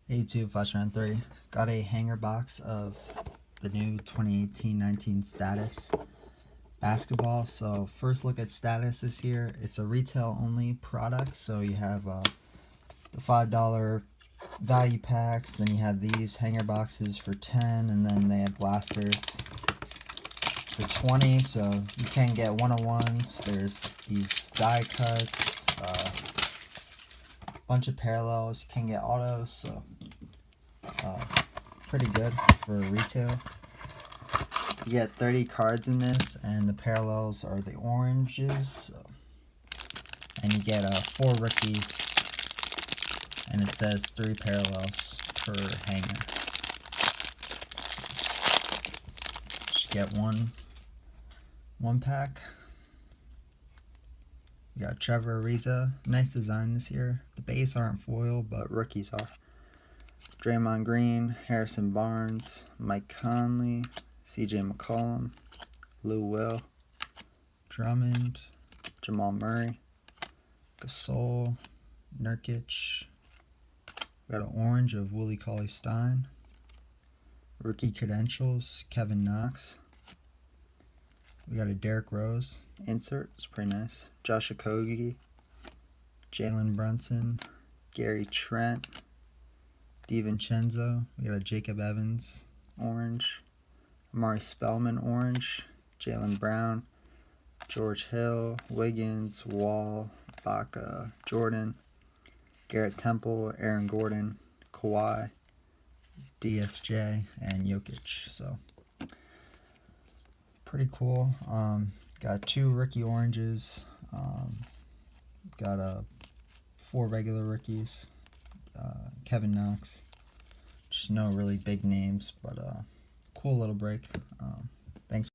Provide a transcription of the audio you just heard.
A2 Flash Round 3. Got a hanger box of the new 2018-19 Status basketball. So first look at Status this year. It's a retail only product. So you have the $5 value packs. Then you have these hanger boxes for 10, and then they have blasters for 20. So you can get one-on-ones. There's these die cuts. Bunch of parallels. You can get autos, so pretty good for retail. You get 30 cards in this, and the parallels are the oranges. So, and you get 4 rookies, and it says 3 parallels per hanger. Just get one pack. We got Trevor Ariza. Nice design this year. The base aren't foil, but rookies are. Draymond Green, Harrison Barnes, Mike Conley, CJ McCollum, Lou Will, Drummond, Jamal Murray, Gasol, Nurkic. We got an orange of Willie Cauley-Stein. Rookie credentials, Kevin Knox. We got a Derrick Rose insert. It's pretty nice. Josh Okogie, Jalen Brunson, Gary Trent, DiVincenzo. We got a Jacob Evans orange, Amari Spellman orange, Jaylen Brown, George Hill, Wiggins, Wall, Baca, Jordan, Garrett Temple, Aaron Gordon, Kawhi, DSJ, and Jokic. So pretty cool. Got 2 rookie oranges. Got 4 regular rookies. Kevin Knox. Just no really big names, but cool little break. Thanks.